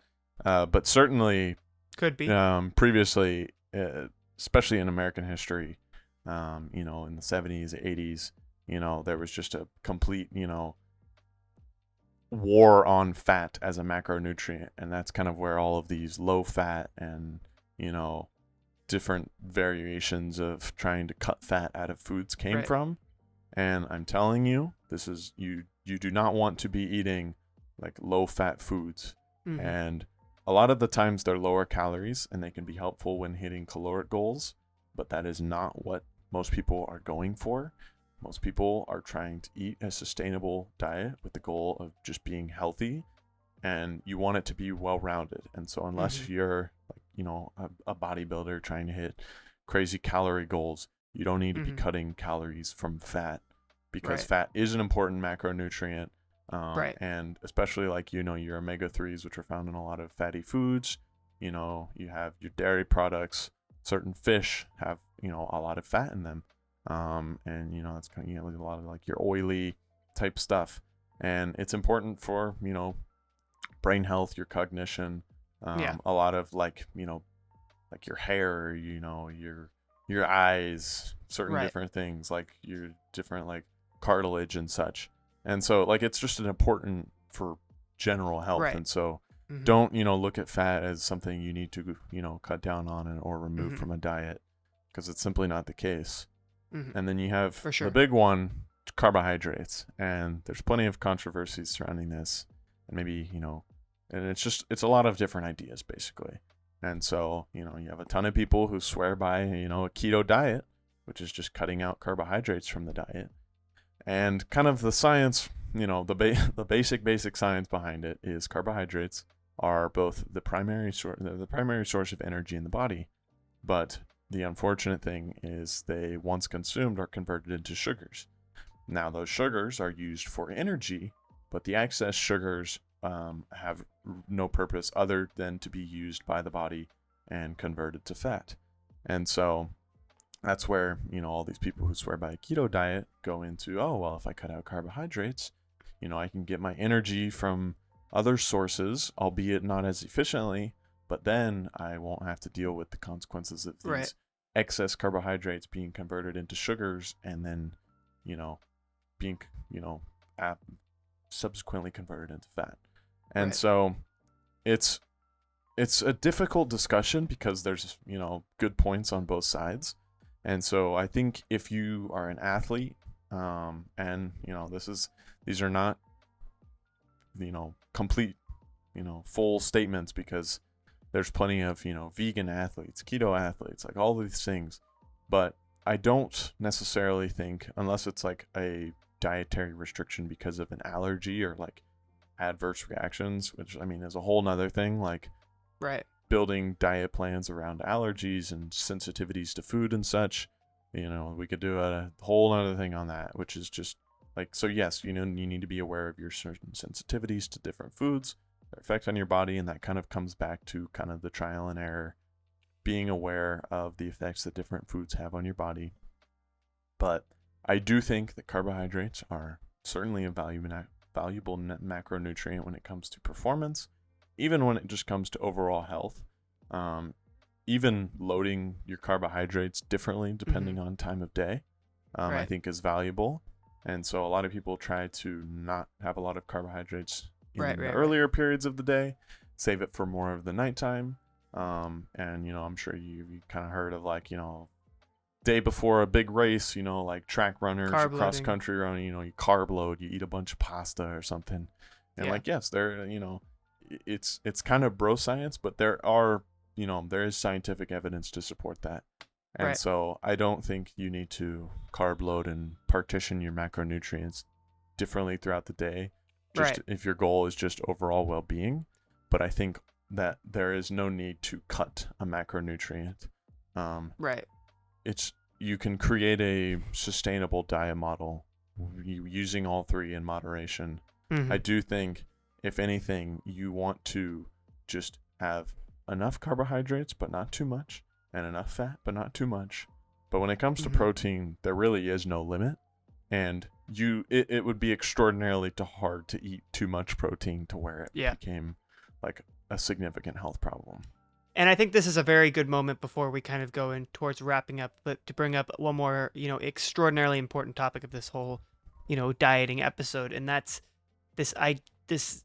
but certainly Could be. Previously, especially in American history, in the 70s, 80s, there was just a complete, war on fat as a macronutrient. And that's kind of where all of these low fat and, different variations of trying to cut fat out of foods came Right. from. And I'm telling you, this is, you do not want to be eating, like, low fat foods. Mm-hmm. And a lot of the times they're lower calories and they can be helpful when hitting caloric goals, but that is not what most people are going for. Most people are trying to eat a sustainable diet with the goal of just being healthy, and you want it to be well-rounded. And so unless Mm-hmm. you're, like, a bodybuilder trying to hit crazy calorie goals, you don't need to be Mm-hmm. cutting calories from fat, because Right. fat is an important macronutrient. Right. And especially, like, your omega-3s, which are found in a lot of fatty foods. You have your dairy products. Certain fish have, a lot of fat in them. And, that's kind of, a lot of, like, your oily type stuff. And it's important for, brain health, your cognition, Yeah. a lot of, like, like your hair, your eyes, certain Right. different things, like your different, like, cartilage and such. And so, like, it's just an important for general health. Right. And so Mm-hmm. don't, look at fat as something you need to, cut down on or remove Mhm. from a diet, because it's simply not the case. Mm-hmm. And then you have For sure. the big one, carbohydrates. And there's plenty of controversies surrounding this. And maybe, and it's a lot of different ideas, basically. And so, you have a ton of people who swear by, a keto diet, which is just cutting out carbohydrates from the diet. And kind of the science, the basic science behind it is carbohydrates are both the primary source of energy in the body, but the unfortunate thing is they, once consumed, are converted into sugars. Now, those sugars are used for energy, but the excess sugars have no purpose other than to be used by the body and converted to fat. And so that's where, all these people who swear by a keto diet go into, oh, well, if I cut out carbohydrates, I can get my energy from other sources, albeit not as efficiently, but then I won't have to deal with the consequences of these Right. excess carbohydrates being converted into sugars and then, being, subsequently converted into fat. And Right. so it's a difficult discussion because there's, good points on both sides. And so I think if you are an athlete, and, these are not, complete, full statements, because there's plenty of, vegan athletes, keto athletes, like all these things. But I don't necessarily think, unless it's like a dietary restriction because of an allergy or like adverse reactions, which, I mean, is a whole nother thing, like Right. building diet plans around allergies and sensitivities to food and such. We could do a whole other thing on that, which is just like, so yes, you need to be aware of your certain sensitivities to different foods, their effect on your body, and that kind of comes back to kind of the trial and error, being aware of the effects that different foods have on your body. But I do think that carbohydrates are certainly a valuable macronutrient when it comes to performance, even when it just comes to overall health. Even loading your carbohydrates differently depending on time of day, I think is valuable. And so a lot of people try to not have a lot of carbohydrates in the earlier periods of the day, save it for more of the nighttime. And, I'm sure you kind of heard of like, day before a big race, like track runners, cross country running, you carb load, you eat a bunch of pasta or something. And like, yes, it's kind of bro science, but there is scientific evidence to support that. And so I don't think you need to carb load and partition your macronutrients differently throughout the day, if your goal is just overall well-being. But I think that there is no need to cut a macronutrient. You can create a sustainable diet model using all three in moderation. I do think, if anything, you want to just have enough carbohydrates, but not too much, and enough fat, but not too much. But when it comes to protein, there really is no limit. And it would be extraordinarily hard to eat too much protein to where it became like a significant health problem. And I think this is a very good moment before we kind of go in towards wrapping up, but to bring up one more, extraordinarily important topic of this whole, dieting episode. And that's this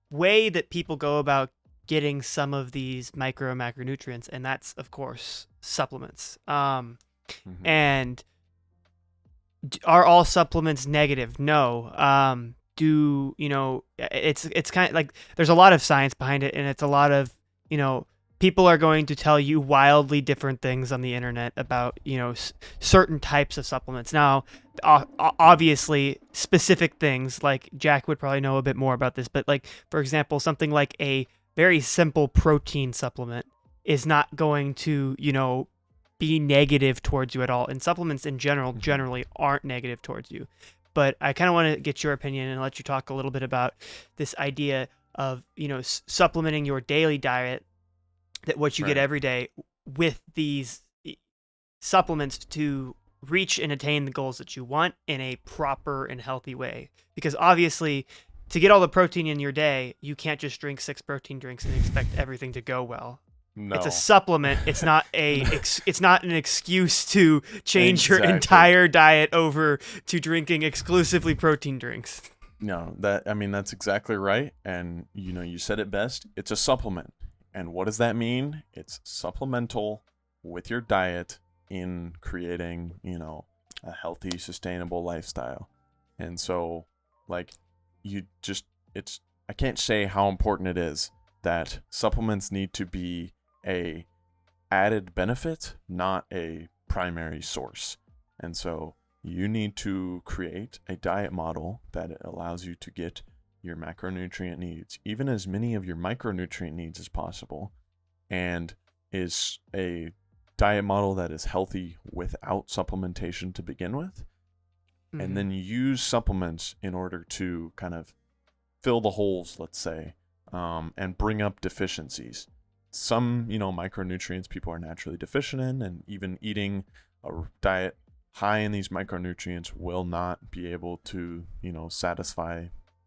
way that people go about getting some of these macronutrients, and that's of course supplements. And are all supplements negative? No. It's kind of like there's a lot of science behind it, and it's a lot of people are going to tell you wildly different things on the internet about certain types of supplements. Now, obviously, specific things like Jack would probably know a bit more about this, but like for example, something like a very simple protein supplement is not going to be negative towards you at all. And supplements in general generally aren't negative towards you. But I kind of want to get your opinion and let you talk a little bit about this idea of supplementing your daily diet, that what you get every day, with these supplements to reach and attain the goals that you want in a proper and healthy way. Because obviously, to get all the protein in your day, you can't just drink 6 protein drinks and expect everything to go well. No. It's a supplement. It's not it's not an excuse to change your entire diet over to drinking exclusively protein drinks. No, that's exactly right. And you said it best. It's a supplement. And what does that mean? It's supplemental with your diet in creating, a healthy, sustainable lifestyle. And so, like, I can't say how important it is that supplements need to be a added benefit, not a primary source. And so you need to create a diet model that allows you to get your macronutrient needs, even as many of your micronutrient needs as possible, and is a diet model that is healthy without supplementation to begin with. And then use supplements in order to kind of fill the holes, let's say, and bring up deficiencies. Some, micronutrients people are naturally deficient in, and even eating a diet high in these micronutrients will not be able to, satisfy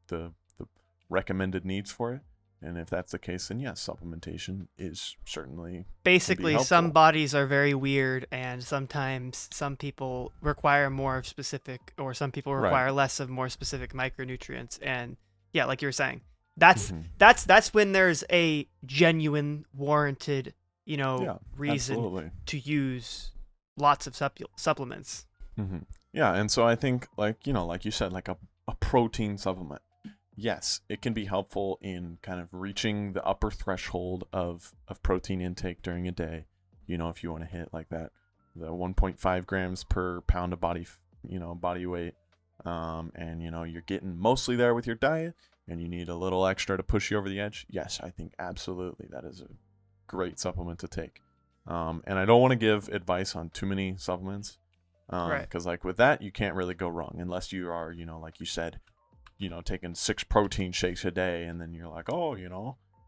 the recommended needs for it. And if that's the case, then yes, supplementation is certainly basically some bodies are very weird, and sometimes some people require more of specific, or some people require less of more specific micronutrients. And yeah, like you're saying, that's when there's a genuine warranted reason to use lots of supplements. Yeah, and so I think like you said, like a protein supplement. Yes, it can be helpful in kind of reaching the upper threshold of protein intake during a day. If you want to hit like the 1.5 grams per pound of body weight, and you're getting mostly there with your diet, and you need a little extra to push you over the edge. Yes, I think absolutely that is a great supplement to take. And I don't want to give advice on too many supplements. Right. Because like with that, you can't really go wrong unless you are, like you said, taking 6 protein shakes a day, and then you're like, oh,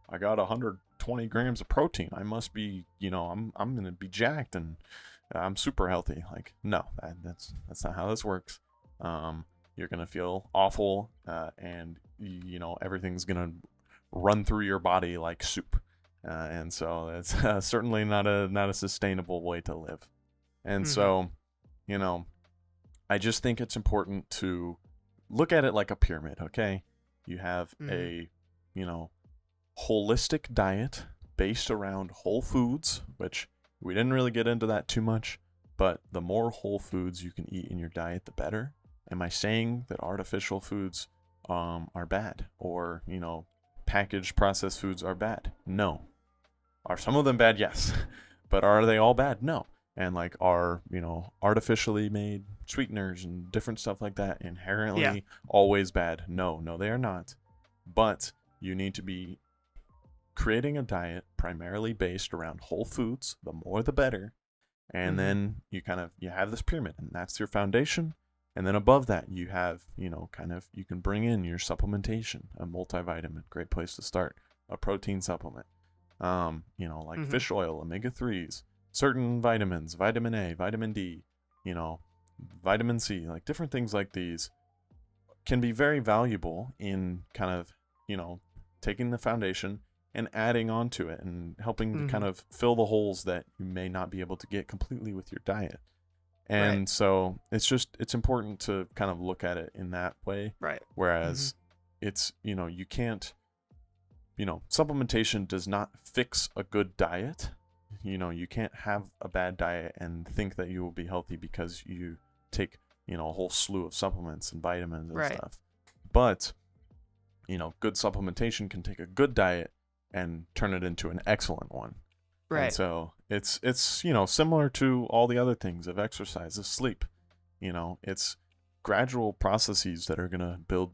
I got 120 grams of protein. I must be, I'm gonna be jacked and I'm super healthy. Like, no, that's not how this works. You're gonna feel awful, and everything's gonna run through your body like soup, and so it's certainly not a sustainable way to live. And so, I just think it's important to look at it like a pyramid. Okay, you have a holistic diet based around whole foods, which we didn't really get into that too much, but the more whole foods you can eat in your diet, the better. Am I saying that artificial foods are bad, or packaged processed foods are bad? No. Are some of them bad? Yes. But are they all bad? No. And like, are artificially made sweeteners and different stuff like that inherently always bad? No, they are not. But you need to be creating a diet primarily based around whole foods. The more the better. And then you have this pyramid, and that's your foundation. And then above that, you have, you can bring in your supplementation, a multivitamin, great place to start, a protein supplement, like fish oil, omega-3s, certain vitamins, vitamin A, vitamin D, vitamin C, like different things like these can be very valuable in kind of, taking the foundation and adding on to it and helping to kind of fill the holes that you may not be able to get completely with your diet. And so it's important to kind of look at it in that way. Right. Whereas it's, you can't, supplementation does not fix a good diet. You can't have a bad diet and think that you will be healthy because you take, a whole slew of supplements and vitamins and stuff. But, good supplementation can take a good diet and turn it into an excellent one. Right. And so it's similar to all the other things of exercise, of sleep. It's gradual processes that are going to build,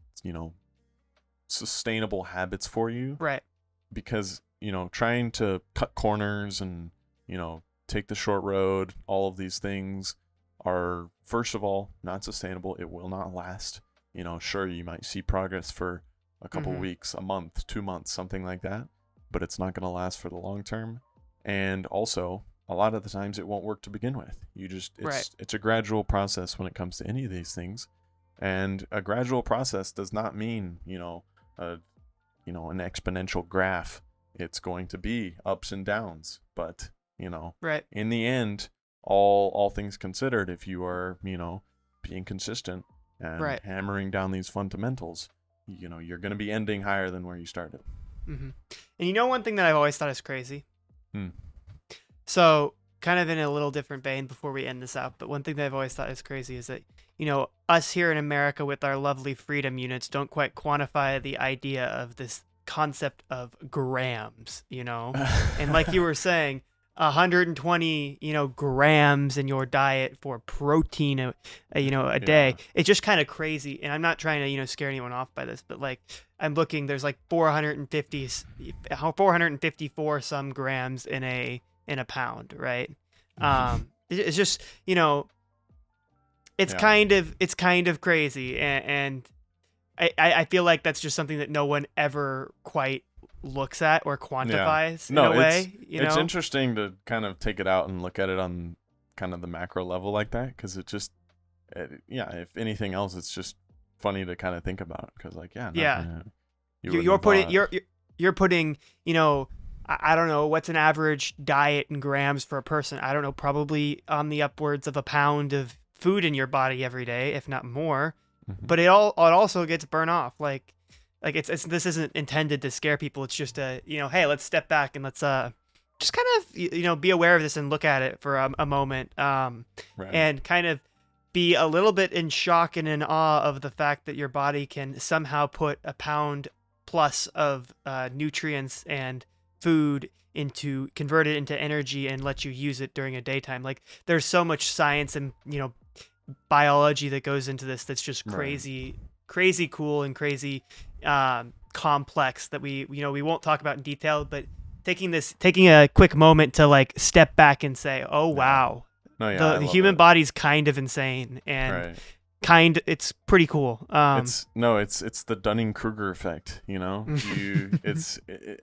sustainable habits for you. Right. Because, trying to cut corners and, take the short road, all of these things are, first of all, not sustainable. It will not last. Sure, you might see progress for a couple weeks, a month, 2 months, something like that, but it's not going to last for the long term. And also, a lot of the times it won't work to begin with. It's a gradual process when it comes to any of these things. And a gradual process does not mean, an exponential graph. It's going to be ups and downs, but, in the end, all things considered, if you are, being consistent and hammering down these fundamentals, you're going to be ending higher than where you started. And one thing that I've always thought is crazy. So kind of in a little different vein before we end this out, but one thing that I've always thought is crazy is that, us here in America with our lovely freedom units don't quite quantify the idea of this concept of grams, and like you were saying, 120, grams in your diet for protein, a day. It's just kind of crazy. And I'm not trying to, scare anyone off by this, but like I'm looking, there's like 454 some grams in a pound, right? It's just, it's kind of crazy. And I feel like that's just something that no one ever quite looks at or quantifies in a way. It's interesting to kind of take it out and look at it on kind of the macro level like that, because if anything else, it's just funny to kind of think about, because like you're putting I don't know what's an average diet in grams for a person. I don't know, probably on the upwards of a pound of food in your body every day, if not more. But it also gets burned off. Like this isn't intended to scare people. It's just hey, let's step back and let's just kind of be aware of this and look at it for a moment, and kind of be a little bit in shock and in awe of the fact that your body can somehow put a pound plus of nutrients and food convert it into energy and let you use it during a daytime. Like there's so much science and biology that goes into this that's just crazy cool and crazy complex that we won't talk about in detail, but taking a quick moment to like step back and say, oh wow, the human body's kind of insane, and it's pretty cool. It's the Dunning-Kruger effect,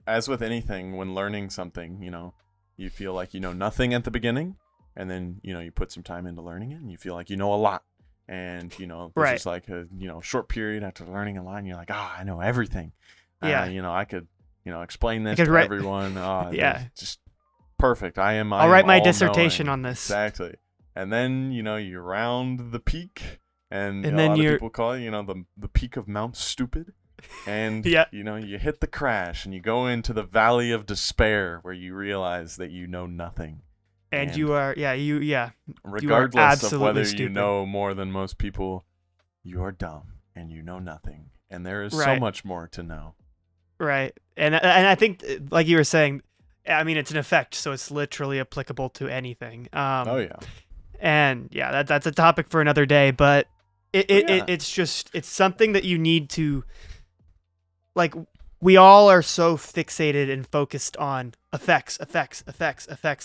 as with anything, when learning something, you feel like you know nothing at the beginning, and then you put some time into learning it and you feel like you know a lot, and there's just like a short period after learning a lot and you're like, I know everything. I could explain this to everyone. Just perfect. I'll write my dissertation on this. Exactly. And then you round the peak, and then a lot of people call it the peak of Mount Stupid, and you hit the crash and you go into the valley of despair where you realize that you know nothing. And you are regardless of whether stupid. You know more than most people, you are dumb and you know nothing, and there is so much more to know. Right. And I think, like you were saying, I mean, it's an effect, so it's literally applicable to anything. And that's a topic for another day, but it's something that you need to, like, we all are so fixated and focused on effects.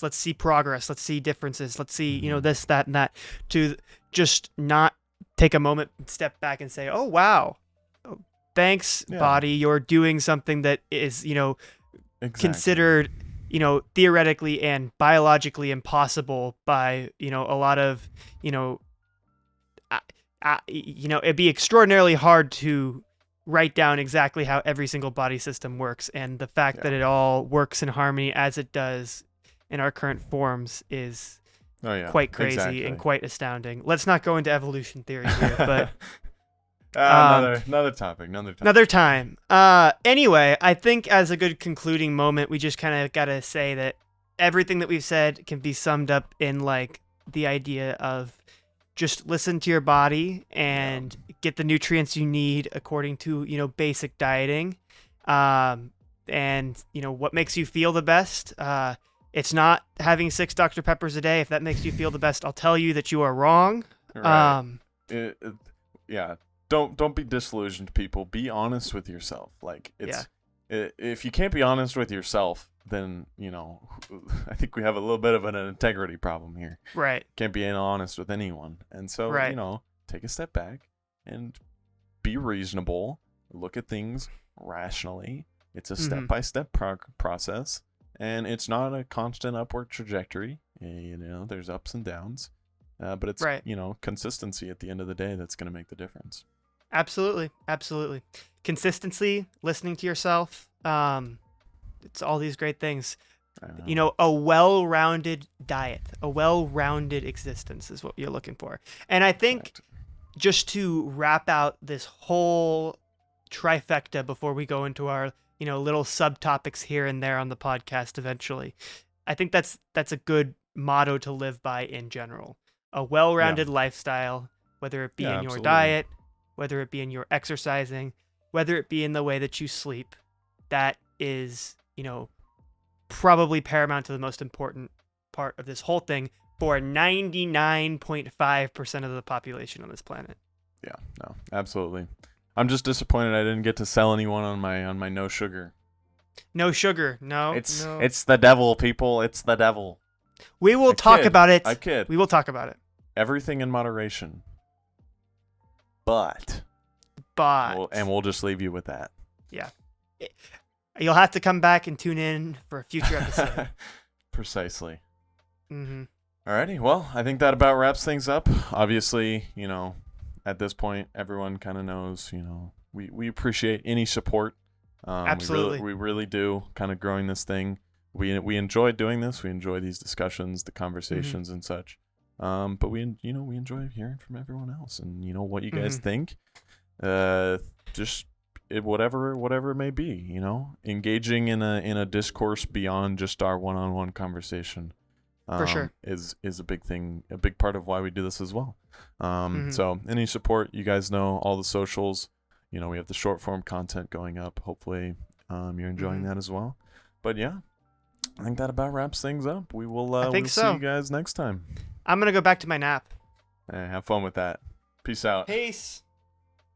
Let's see progress. Let's see differences. Let's see, this, that, and that, to just not take a moment and step back and say, oh, wow. Thanks, body. You're doing something that is, considered, theoretically and biologically impossible by, a lot of, it'd be extraordinarily hard to write down exactly how every single body system works. And the fact that it all works in harmony as it does in our current forms is quite crazy and quite astounding. Let's not go into evolution theory here, but... Another topic. Another time. Anyway, I think as a good concluding moment, we just kind of got to say that everything that we've said can be summed up in like the idea of just listen to your body and get the nutrients you need according to, basic dieting. And what makes you feel the best. It's not having 6 Dr. Peppers a day. If that makes you feel the best, I'll tell you that you are wrong. Right. Don't be disillusioned, people. Be honest with yourself. Like, if you can't be honest with yourself, then, I think we have a little bit of an integrity problem here. Right. Can't be honest with anyone. And so, take a step back and be reasonable. Look at things rationally. It's a step-by-step process, and it's not a constant upward trajectory. There's ups and downs. But it's, consistency at the end of the day that's going to make the difference. Absolutely. Consistency, listening to yourself. It's all these great things. A well-rounded diet, a well-rounded existence is what you're looking for. And I think just to wrap out this whole trifecta before we go into our, little subtopics here and there on the podcast eventually, I think that's a good motto to live by in general. A well-rounded lifestyle, whether it be in your diet, whether it be in your exercising, whether it be in the way that you sleep, that is, probably paramount to the most important part of this whole thing for 99.5% of the population on this planet. Yeah, no, absolutely. I'm just disappointed I didn't get to sell anyone on my no sugar. No sugar, no. It's the devil, people. It's the devil. We will talk about it. I kid. We will talk about it. Everything in moderation. But. We'll just leave you with that. Yeah. You'll have to come back and tune in for a future episode. Precisely. Mm-hmm. Alrighty. Well, I think that about wraps things up. Obviously, at this point, everyone kind of knows, we appreciate any support. Absolutely. We really do, kind of growing this thing. We enjoy doing this. We enjoy these discussions, the conversations and such. But we enjoy hearing from everyone else, and what you guys think. Just whatever it may be, engaging in a discourse beyond just our one-on-one conversation. For sure, is a big thing, a big part of why we do this as well. So any support, you guys know all the socials. We have the short form content going up. Hopefully, you're enjoying that as well. But yeah, I think that about wraps things up. We will. See you guys next time. I'm gonna go back to my nap. Have fun with that. Peace out. Peace.